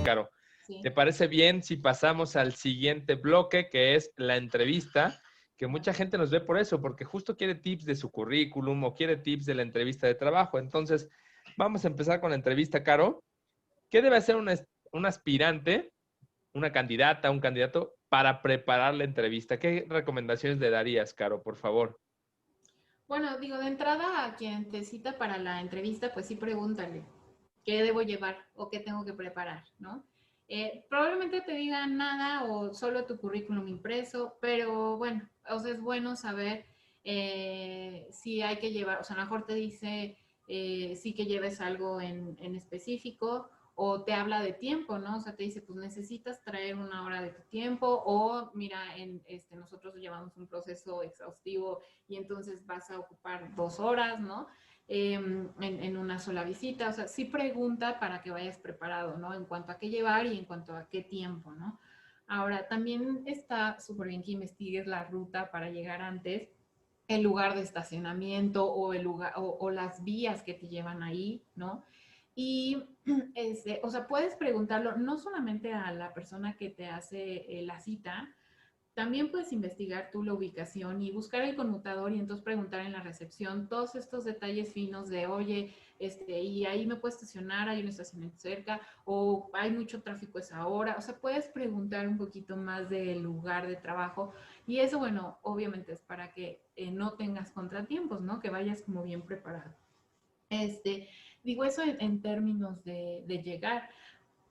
Caro. ¿Te Sí. parece bien si pasamos al siguiente bloque, que es la entrevista? Que mucha gente nos ve por eso, porque justo quiere tips de su currículum o quiere tips de la entrevista de trabajo. Entonces, vamos a empezar con la entrevista, Caro. ¿Qué debe hacer un aspirante, una candidata, un candidato para preparar la entrevista? ¿Qué recomendaciones le darías, Caro, por favor? Bueno, digo, de entrada a quien te cita para la entrevista, pues sí pregúntale qué debo llevar o qué tengo que preparar, ¿no? Probablemente te digan nada o solo tu currículum impreso, pero bueno, o sea, es bueno saber si hay que llevar, o sea, a lo mejor te dice sí que lleves algo en específico o te habla de tiempo, ¿no? O sea, te dice, pues necesitas traer una hora de tu tiempo o mira, nosotros llevamos un proceso exhaustivo y entonces vas a ocupar 2 horas, ¿no? En una sola visita. O sea, sí pregunta para que vayas preparado, ¿no? En cuanto a qué llevar y en cuanto a qué tiempo, ¿no? Ahora, también está súper bien que investigues la ruta para llegar antes, el lugar de estacionamiento o el lugar o las vías que te llevan ahí, ¿no? Y, o sea, puedes preguntarlo no solamente a la persona que te hace la cita, también puedes investigar tú la ubicación y buscar el conmutador y entonces preguntar en la recepción todos estos detalles finos de, oye, y ahí me puedo estacionar, hay un estacionamiento cerca o hay mucho tráfico a esa hora. O sea, puedes preguntar un poquito más del lugar de trabajo y eso, bueno, obviamente es para que no tengas contratiempos, ¿no? Que vayas como bien preparado. Este, digo eso en términos de llegar.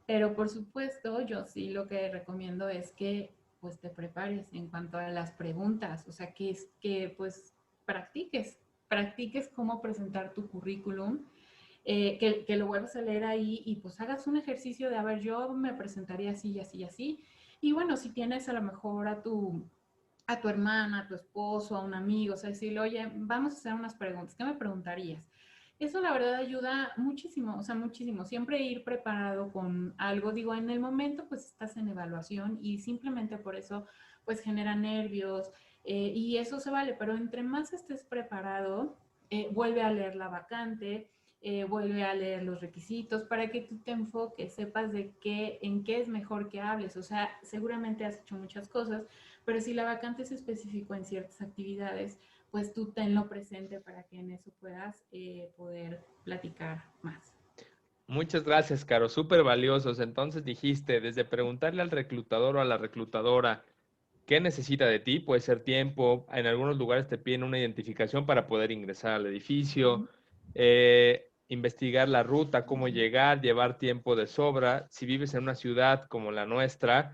Pero por supuesto, yo sí lo que recomiendo es que pues te prepares en cuanto a las preguntas, o sea, que pues practiques cómo presentar tu currículum, que lo vuelvas a leer ahí y pues hagas un ejercicio de, a ver, yo me presentaría así y así y así. Y bueno, si tienes a lo mejor a tu hermana, a tu esposo, a un amigo, o sea, decirle, oye, vamos a hacer unas preguntas, ¿qué me preguntarías? Eso la verdad ayuda muchísimo, o sea, muchísimo. Siempre ir preparado con algo, digo, en el momento pues estás en evaluación y simplemente por eso pues genera nervios y eso se vale, pero entre más estés preparado, vuelve a leer la vacante, vuelve a leer los requisitos para que tú te enfoques, sepas en qué es mejor que hables. O sea, seguramente has hecho muchas cosas, pero si la vacante se especificó en ciertas actividades, pues tú tenlo presente para que en eso puedas poder platicar más. Muchas gracias, Caro. Súper valiosos. Entonces dijiste, desde preguntarle al reclutador o a la reclutadora qué necesita de ti, puede ser tiempo. En algunos lugares te piden una identificación para poder ingresar al edificio. Investigar la ruta, cómo llegar, llevar tiempo de sobra. Si vives en una ciudad como la nuestra,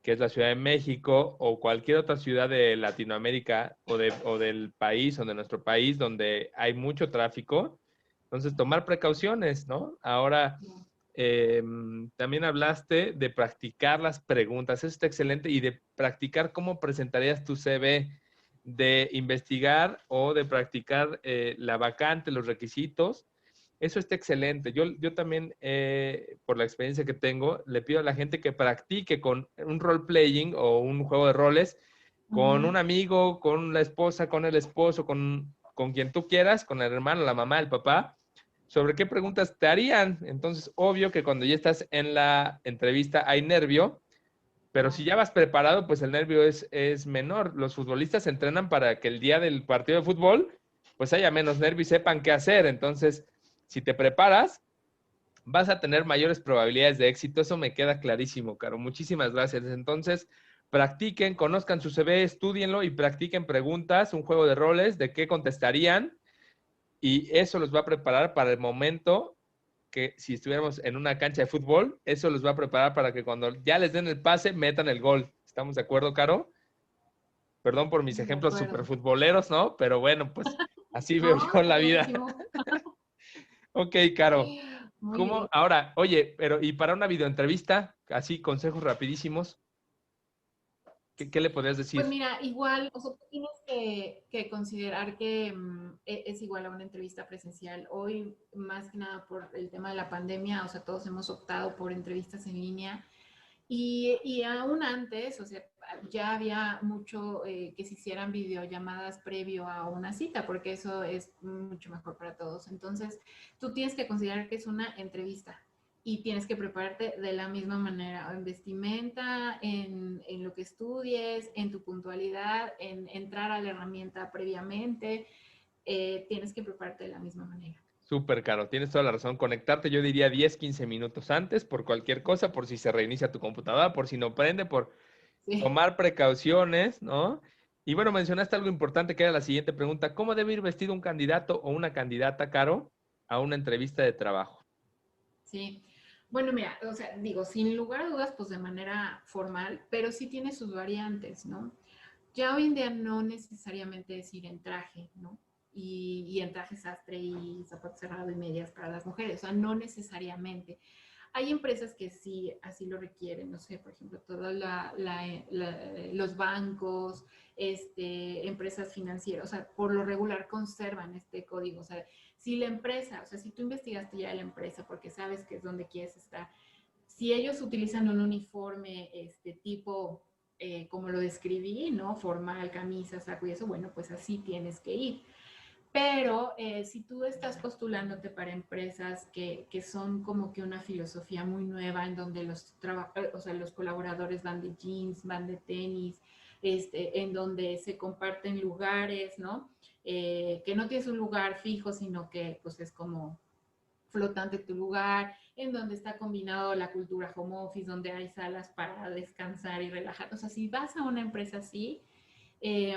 que es la Ciudad de México, o cualquier otra ciudad de Latinoamérica o del país o de nuestro país donde hay mucho tráfico, entonces tomar precauciones, ¿no? Ahora, eh, también hablaste de practicar las preguntas, eso está excelente, y de practicar cómo presentarías tu CV, de investigar o de practicar la vacante, los requisitos. Eso está excelente. Yo también, por la experiencia que tengo, le pido a la gente que practique con un role-playing o un juego de roles con un Ujú. amigo, con la esposa, con el esposo, con quien tú quieras, con el hermano, la mamá, el papá, sobre qué preguntas te harían. Entonces, obvio que cuando ya estás en la entrevista hay nervio, pero si Claro. ya vas preparado, pues el nervio es menor. Los futbolistas se entrenan para que el día del partido de fútbol, pues haya menos nervio y sepan qué hacer. Entonces, si te preparas, vas a tener mayores probabilidades de éxito. Eso me queda clarísimo, Caro. Muchísimas gracias. Entonces, practiquen, conozcan su CV, estudienlo y practiquen preguntas, un juego de roles de qué contestarían, y eso los va a preparar para el momento que si estuviéramos en una cancha de fútbol, eso los va a preparar para que cuando ya les den el pase, metan el gol. ¿Estamos de acuerdo, Caro? Perdón por mis De ejemplos acuerdo. super futboleros, ¿no? Pero bueno, pues así veo No, yo está la vida. buenísimo. Ok, Caro. Muy ¿Cómo? bien. Ahora, oye, pero ¿y para una videoentrevista? Así, consejos rapidísimos. ¿Qué le podrías Pues decir? mira, igual, o sea, tú tienes que considerar que es igual a una entrevista presencial. Hoy, más que nada por el tema de la pandemia, o sea, todos hemos optado por entrevistas en línea. Y aún antes, o sea, ya había mucho que se hicieran videollamadas previo a una cita, porque eso es mucho mejor para todos. Entonces, tú tienes que considerar que es una entrevista. y tienes que prepararte de la misma manera, en vestimenta, en lo que estudies, en tu puntualidad, en entrar a la herramienta previamente, tienes que prepararte de la misma manera. Súper caro, tienes toda la razón. Conectarte, yo diría 10, 15 minutos antes por cualquier cosa, por si se reinicia tu computadora, por si no prende, por Sí. tomar precauciones, ¿no? Y bueno, mencionaste algo importante que era la siguiente pregunta. ¿Cómo debe ir vestido un candidato o una candidata, Caro, a una entrevista de trabajo? Sí. Bueno, mira, o sea, digo, sin lugar a dudas, pues de manera formal, pero sí tiene sus variantes, ¿no? Ya hoy en día no necesariamente es ir en traje, ¿no? Y en traje sastre y zapato cerrado y medias para las mujeres, o sea, no necesariamente. Hay empresas que sí así lo requieren, no sé, por ejemplo, todos los bancos, empresas financieras, o sea, por lo regular conservan este código. O sea, si la empresa, o sea, si tú investigaste ya la empresa porque sabes que es donde quieres estar, si ellos utilizan un uniforme tipo como lo describí, ¿no? Formal, camisa, saco y eso, bueno, pues así tienes que ir. Pero si tú estás postulándote para empresas que son como que una filosofía muy nueva en donde o sea, los colaboradores van de jeans, van de tenis, en donde se comparten lugares, ¿no? Que no tienes un lugar fijo, sino que pues es como flotante tu lugar, en donde está combinado la cultura home office, donde hay salas para descansar y relajar. O sea, si vas a una empresa así, eh,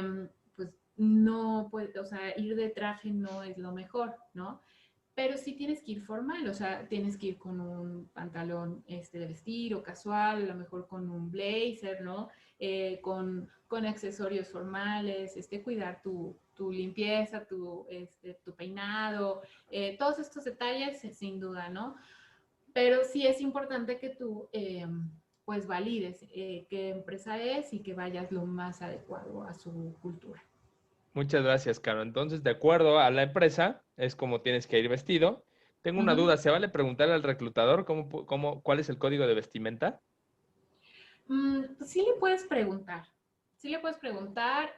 pues no puede, o sea, ir de traje no es lo mejor, ¿no? Pero sí tienes que ir formal, o sea, tienes que ir con un pantalón de vestir o casual, a lo mejor con un blazer, ¿no? Con accesorios formales, cuidar tu limpieza, tu peinado, todos estos detalles, sin duda, ¿no? Pero sí es importante que tú, pues, valides qué empresa es y que vayas lo más adecuado a su cultura. Muchas gracias, Caro. Entonces, de acuerdo a la empresa, es como tienes que ir vestido. Tengo una Ujú. duda, ¿se vale preguntarle al reclutador cuál es el código de vestimenta? Pues sí le puedes preguntar, sí le puedes preguntar.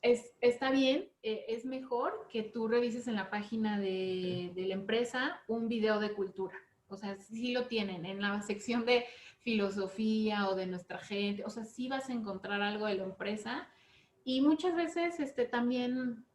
Está bien, es mejor que tú revises en la página de la empresa un video de cultura. O sea, sí lo tienen en la sección de filosofía o de nuestra gente. O sea, sí vas a encontrar algo de la empresa. Y muchas veces también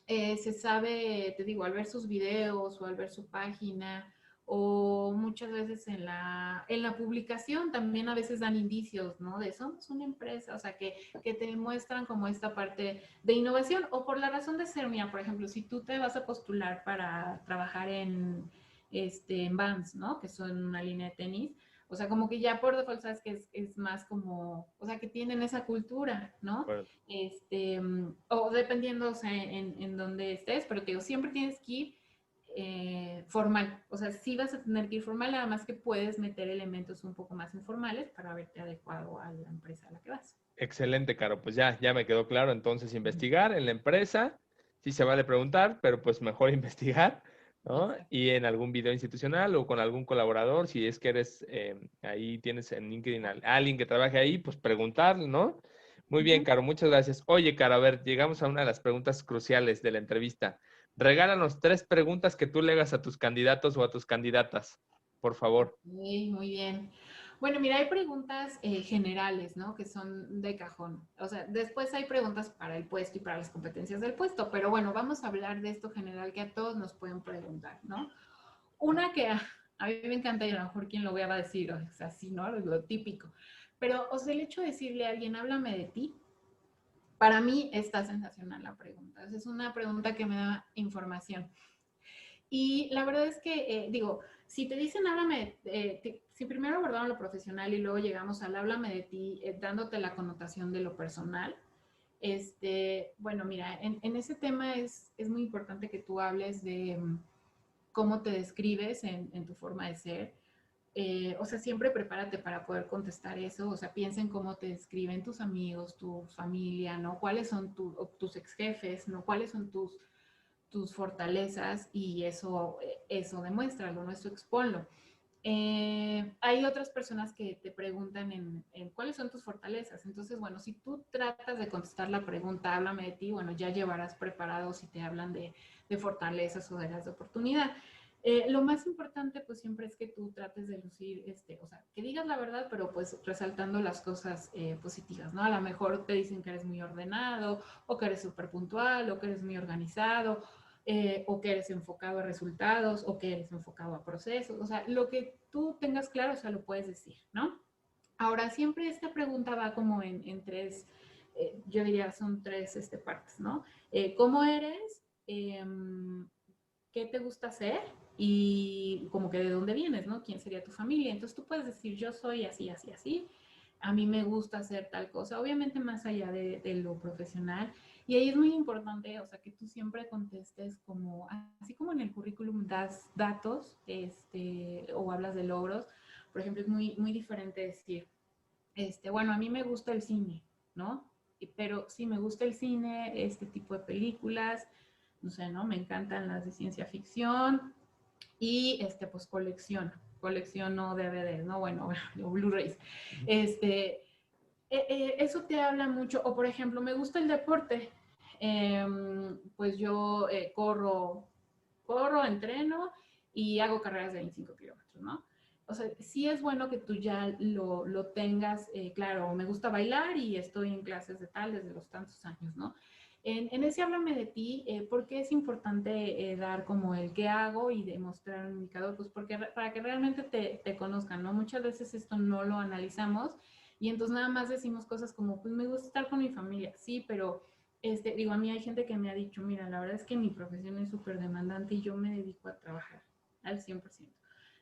se sabe, te digo, al ver sus videos o al ver su página o muchas veces en la publicación también a veces dan indicios, ¿no? De somos una empresa, o sea, que te muestran como esta parte de innovación o por la razón de ser, mira, por ejemplo, si tú te vas a postular para trabajar en Vans, ¿no? Que son una línea de tenis, o sea, como que ya por default sabes que es más como, o sea, que tienen esa cultura, ¿no? Bueno, O dependiendo, o sea, en dónde estés, pero te digo, siempre tienes que ir formal. O sea, sí vas a tener que ir formal, nada más que puedes meter elementos un poco más informales para verte adecuado a la empresa a la que vas. excelente, Caro. Pues ya me quedó claro. Entonces, investigar en la empresa, sí se vale preguntar, pero pues mejor investigar, ¿no? Exacto. Y en algún video institucional o con algún colaborador, si es que eres, ahí tienes en LinkedIn a alguien que trabaje ahí, pues preguntar, ¿no? Muy bien, Ujú. Caro, muchas gracias. Oye, Caro, a ver, llegamos a una de las preguntas cruciales de la entrevista. Regálanos 3 preguntas que tú le hagas a tus candidatos o a tus candidatas, por favor. Ok, muy bien. Bueno, mira, hay preguntas generales, ¿no? Que son de cajón. O sea, después hay preguntas para el puesto y para las competencias del puesto, pero bueno, vamos a hablar de esto general que a todos nos pueden preguntar, ¿no? Una que a mí me encanta y a lo mejor quien lo vea va a decir, o sea, sí, ¿no? Es lo típico. Pero, o sea, el hecho de decirle a alguien, háblame de ti, para mí está sensacional la pregunta. O sea, es una pregunta que me da información. Y la verdad es que, digo, si te dicen háblame, si primero abordamos lo profesional y luego llegamos al háblame de ti, dándote la connotación de lo personal, bueno, mira, en ese tema es muy importante que tú hables de cómo te describes en tu forma de ser. O sea, siempre prepárate para poder contestar eso. O sea, piensa en cómo te describen tus amigos, tu familia, ¿no? ¿Cuáles son tus ex jefes, ¿no? ¿Cuáles son tus fortalezas? Y eso demuéstralo, ¿no? Eso exponlo. Hay otras personas que te preguntan en cuáles son tus fortalezas. Entonces, bueno, si tú tratas de contestar la pregunta, háblame de ti, bueno, ya llevarás preparado si te hablan de fortalezas o de las de oportunidad. Lo más importante pues siempre es que tú trates de lucir, o sea, que digas la verdad, pero pues resaltando las cosas positivas, ¿no? A lo mejor te dicen que eres muy ordenado, o que eres súper puntual, o que eres muy organizado, o que eres enfocado a resultados, o que eres enfocado a procesos, o sea, lo que tú tengas claro, o sea, lo puedes decir, ¿no? Ahora, siempre esta pregunta va como en tres, yo diría son tres partes, ¿no? ¿Cómo eres? ¿Qué te gusta hacer? Y como que de dónde vienes, ¿no? ¿Quién sería tu familia? Entonces tú puedes decir, yo soy así, así, así. A mí me gusta hacer tal cosa, obviamente más allá de lo profesional. Y ahí es muy importante, o sea, que tú siempre contestes como, así como en el currículum das datos, o hablas de logros. Por ejemplo, es muy, muy diferente decir, bueno, a mí me gusta el cine, ¿no? Pero sí me gusta el cine, este tipo de películas, no sé, ¿no? Me encantan las de ciencia ficción y, pues colecciono DVDs, ¿no? Bueno, o Blu-rays. Eso te habla mucho, o por ejemplo, me gusta el deporte, pues yo corro, entreno y hago carreras de 25 kilómetros, ¿no? O sea, sí es bueno que tú ya lo tengas claro. Me gusta bailar y estoy en clases de tal desde los tantos años, ¿no? En ese háblame de ti, ¿por qué es importante dar como el qué hago y demostrar un indicador? Pues porque para que realmente te conozcan, ¿no? Muchas veces esto no lo analizamos y entonces nada más decimos cosas como, pues me gusta estar con mi familia, sí, pero digo, a mí hay gente que me ha dicho, mira, la verdad es que mi profesión es súper demandante y yo me dedico a trabajar al 100%.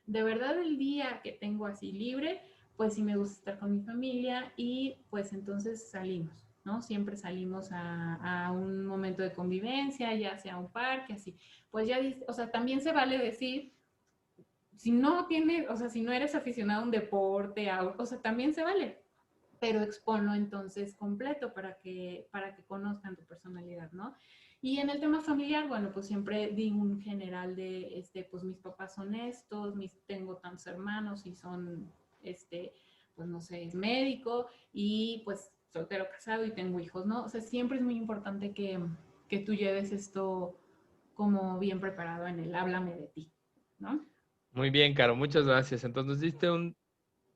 De verdad, el día que tengo así libre, pues sí me gusta estar con mi familia y pues entonces salimos, ¿no? Siempre salimos a un momento de convivencia, ya sea a un parque, así. Pues ya, o sea, también se vale decir, si no tienes, o sea, si no eres aficionado a un deporte, o sea, también se vale, pero exponlo entonces completo para que conozcan tu personalidad, ¿no? Y en el tema familiar, bueno, pues siempre digo un general de, pues mis papás son estos, tengo tantos hermanos y son, pues no sé, es médico y pues soltero casado y tengo hijos, ¿no? O sea, siempre es muy importante que tú lleves esto como bien preparado en el háblame de ti, ¿no? Muy bien, Caro, muchas gracias. Entonces diste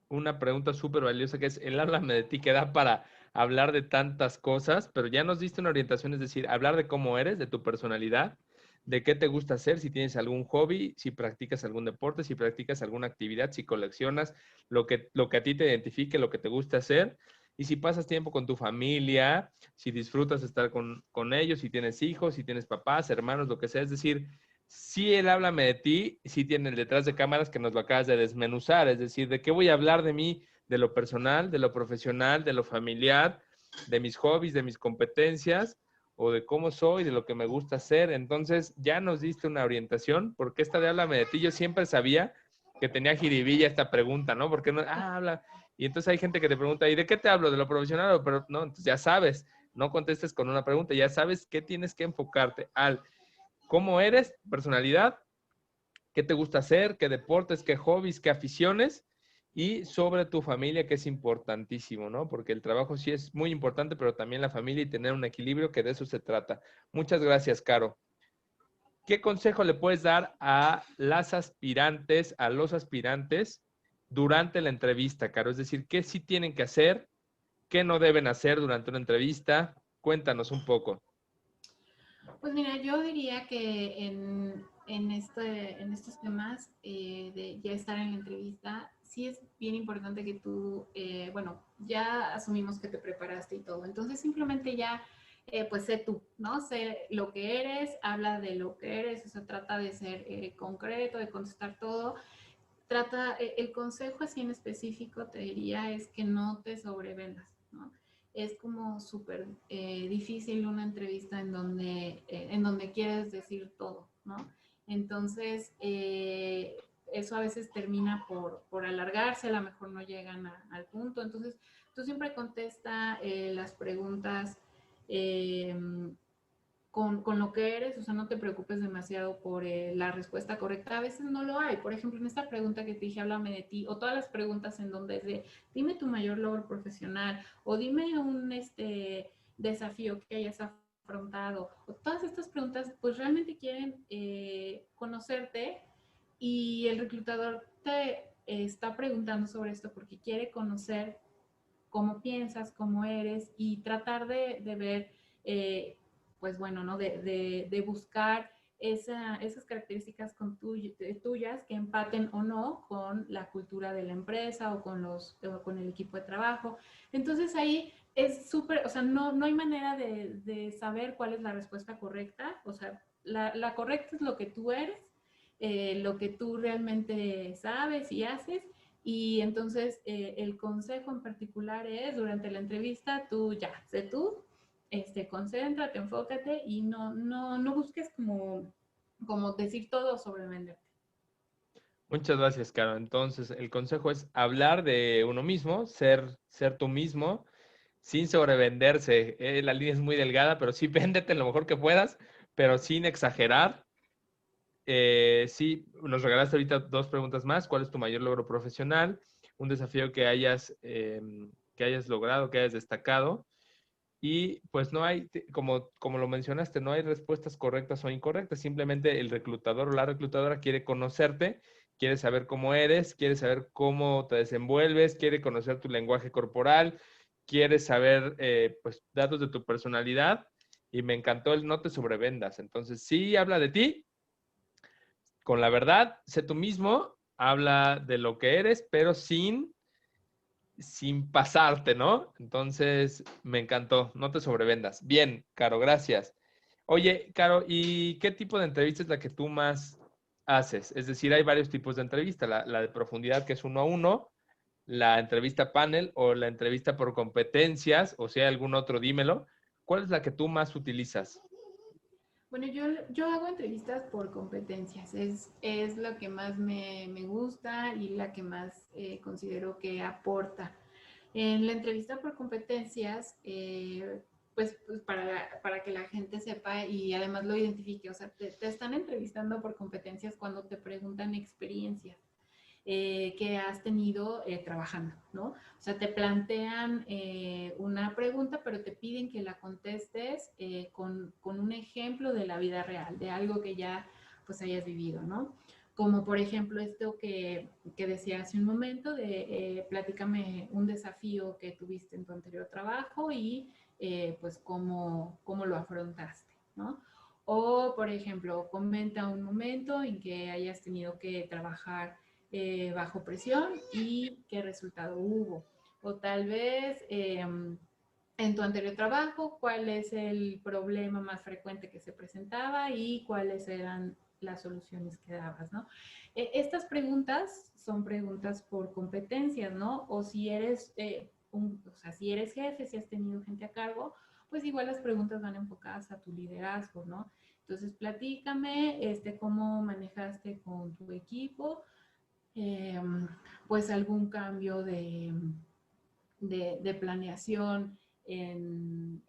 una pregunta súper valiosa que es el háblame de ti, que da para hablar de tantas cosas, pero ya nos diste una orientación, es decir, hablar de cómo eres, de tu personalidad, de qué te gusta hacer, si tienes algún hobby, si practicas algún deporte, si practicas alguna actividad, si coleccionas, lo que a ti te identifique, lo que te gusta hacer, y si pasas tiempo con tu familia, si disfrutas estar con ellos, si tienes hijos, si tienes papás, hermanos, lo que sea, es decir, sí, él háblame de ti, sí tiene el detrás de cámaras que nos lo acabas de desmenuzar, es decir, de qué voy a hablar de mí, de lo personal, de lo profesional, de lo familiar, de mis hobbies, de mis competencias, o de cómo soy, de lo que me gusta hacer. Entonces, ya nos diste una orientación, porque esta de háblame de ti, yo siempre sabía que tenía jiribilla esta pregunta, ¿no? Porque no, habla. Y entonces hay gente que te pregunta, ¿y de qué te hablo? ¿De lo profesional? Pero no, entonces ya sabes, no contestes con una pregunta, ya sabes qué tienes que enfocarte al cómo eres, personalidad, qué te gusta hacer, qué deportes, qué hobbies, qué aficiones y sobre tu familia, que es importantísimo, ¿no? Porque el trabajo sí es muy importante, pero también la familia y tener un equilibrio, que de eso se trata. Muchas gracias, Caro. ¿Qué consejo le puedes dar a las aspirantes, a los aspirantes durante la entrevista, Caro? Es decir, ¿qué sí tienen que hacer? ¿Qué no deben hacer durante una entrevista? Cuéntanos un poco. Pues mira, yo diría que en estos temas de ya estar en la entrevista, sí es bien importante que tú, bueno, ya asumimos que te preparaste y todo, entonces simplemente ya, pues sé tú, ¿no? Sé lo que eres, habla de lo que eres, o sea, trata de ser concreto, de contestar todo. El consejo así en específico te diría es que no te sobrevendas, ¿no? Es como súper difícil una entrevista en donde quieres decir todo, ¿no? Entonces, eso a veces termina por alargarse, a lo mejor no llegan al punto. Entonces, tú siempre contesta las preguntas eh, con lo que eres, o sea, no te preocupes demasiado por la respuesta correcta. A veces no lo hay. Por ejemplo, en esta pregunta que te dije, háblame de ti, o todas las preguntas en donde es de, dime tu mayor logro profesional, o dime un desafío que hayas afrontado, o todas estas preguntas, pues realmente quieren conocerte y el reclutador te está preguntando sobre esto porque quiere conocer cómo piensas, cómo eres y tratar de ver, pues bueno, ¿no? De buscar esas características tuyas que empaten o no con la cultura de la empresa o con el equipo de trabajo. Entonces ahí es súper, o sea, no hay manera de saber cuál es la respuesta correcta, o sea, la correcta es lo que tú eres, lo que tú realmente sabes y haces, y entonces el consejo en particular es, durante la entrevista, tú ya, sé tú, concéntrate, enfócate y no busques como decir todo sobre venderte. Muchas gracias, Caro. Entonces, el consejo es hablar de uno mismo, ser tú mismo, sin sobrevenderse. La línea es muy delgada, pero sí véndete lo mejor que puedas, pero sin exagerar. Sí, nos regalaste ahorita dos preguntas más. ¿Cuál es tu mayor logro profesional? Un desafío que hayas logrado, que hayas destacado. Y pues no hay, como lo mencionaste, no hay respuestas correctas o incorrectas. Simplemente el reclutador o la reclutadora quiere conocerte, quiere saber cómo eres, quiere saber cómo te desenvuelves, quiere conocer tu lenguaje corporal, quiere saber pues datos de tu personalidad. Y me encantó el no te sobrevendas. Entonces, sí habla de ti, con la verdad, sé tú mismo, habla de lo que eres, pero sin pasarte, ¿no? Entonces, me encantó, no te sobrevendas. Bien, Caro, gracias. Oye, Caro, ¿y qué tipo de entrevista es la que tú más haces? Es decir, hay varios tipos de entrevista, la de profundidad, que es uno a uno, la entrevista panel o la entrevista por competencias, o si hay algún otro, dímelo. ¿Cuál es la que tú más utilizas? Bueno, yo hago entrevistas por competencias, es lo que más me gusta y la que más considero que aporta. En la entrevista por competencias, pues para que la gente sepa y además lo identifique, o sea, te están entrevistando por competencias cuando te preguntan experiencias que has tenido trabajando, ¿no? O sea, te plantean una pregunta, pero te piden que la contestes con un ejemplo de la vida real, de algo que ya pues hayas vivido, ¿no? Como por ejemplo esto que decía hace un momento de platícame un desafío que tuviste en tu anterior trabajo y pues cómo lo afrontaste, ¿no? O, por ejemplo, comenta un momento en que hayas tenido que trabajar bajo presión y qué resultado hubo. O tal vez en tu anterior trabajo, cuál es el problema más frecuente que se presentaba y cuáles eran las soluciones que dabas, ¿no? Estas preguntas son preguntas por competencias, ¿no? O si eres, o sea, si eres jefe, si has tenido gente a cargo, pues igual las preguntas van enfocadas a tu liderazgo, ¿no? Entonces, platícame cómo manejaste con tu equipo, eh, pues algún cambio de planeación en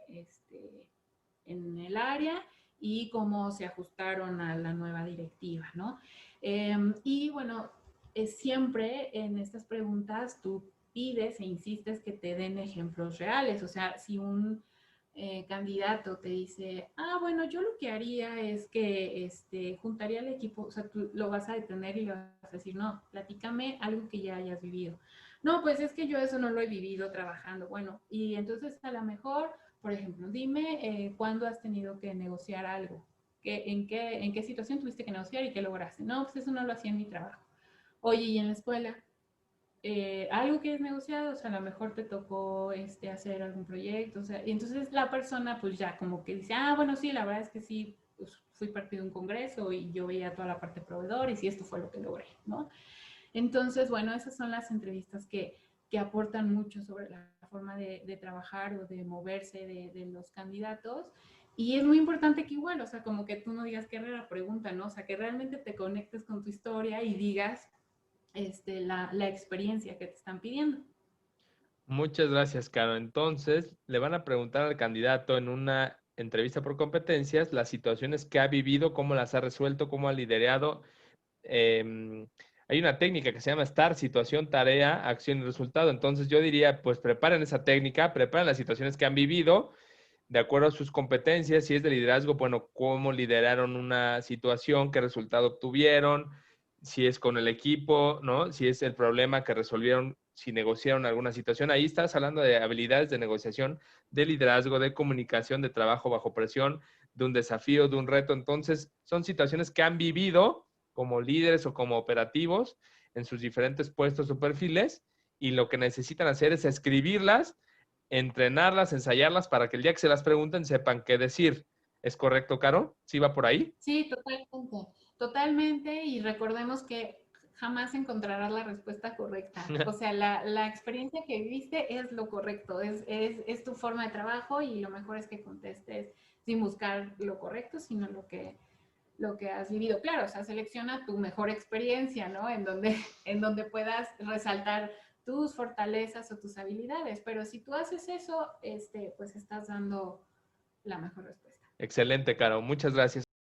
el área y cómo se ajustaron a la nueva directiva, ¿no? Y bueno, siempre en estas preguntas tú pides e insistes que te den ejemplos reales, o sea, si un candidato te dice, bueno, yo lo que haría es que juntaría al equipo, o sea, tú lo vas a detener y le vas a decir, no, platícame algo que ya hayas vivido. No, pues es que yo eso no lo he vivido trabajando. Bueno, y entonces a lo mejor, por ejemplo, dime cuándo has tenido que negociar algo, en qué situación tuviste que negociar y qué lograste. No, pues eso no lo hacía en mi trabajo. Oye, ¿y en la escuela? Algo que es negociado, o sea, a lo mejor te tocó hacer algún proyecto, o sea, y entonces la persona pues ya como que dice, bueno, sí, la verdad es que sí, pues, fui parte de un congreso y yo veía toda la parte proveedor y sí, esto fue lo que logré, ¿no? Entonces, bueno, esas son las entrevistas que aportan mucho sobre la forma de trabajar o de moverse de los candidatos. Y es muy importante que igual, o sea, como que tú no digas qué rara pregunta, ¿no? O sea, que realmente te conectes con tu historia y digas la experiencia que te están pidiendo. Muchas gracias, Caro. Entonces, le van a preguntar al candidato en una entrevista por competencias las situaciones que ha vivido, cómo las ha resuelto, cómo ha liderado. Hay una técnica que se llama STAR, situación, tarea, acción y resultado. Entonces, yo diría, pues preparen esa técnica, preparen las situaciones que han vivido de acuerdo a sus competencias. Si es de liderazgo, bueno, cómo lideraron una situación, qué resultado obtuvieron, si es con el equipo, ¿no? Si es el problema que resolvieron, si negociaron alguna situación. Ahí estás hablando de habilidades de negociación, de liderazgo, de comunicación, de trabajo bajo presión, de un desafío, de un reto. Entonces, son situaciones que han vivido como líderes o como operativos en sus diferentes puestos o perfiles, y lo que necesitan hacer es escribirlas, entrenarlas, ensayarlas para que el día que se las pregunten sepan qué decir. ¿Es correcto, Caro? ¿Sí va por ahí? Sí, totalmente, totalmente. Y recordemos que jamás encontrarás la respuesta correcta. O sea, la experiencia que viviste es lo correcto, es tu forma de trabajo y lo mejor es que contestes sin buscar lo correcto, sino lo que has vivido. Claro, o sea, selecciona tu mejor experiencia, ¿no? En donde puedas resaltar tus fortalezas o tus habilidades. Pero si tú haces eso, pues estás dando la mejor respuesta. Excelente, Caro. Muchas gracias.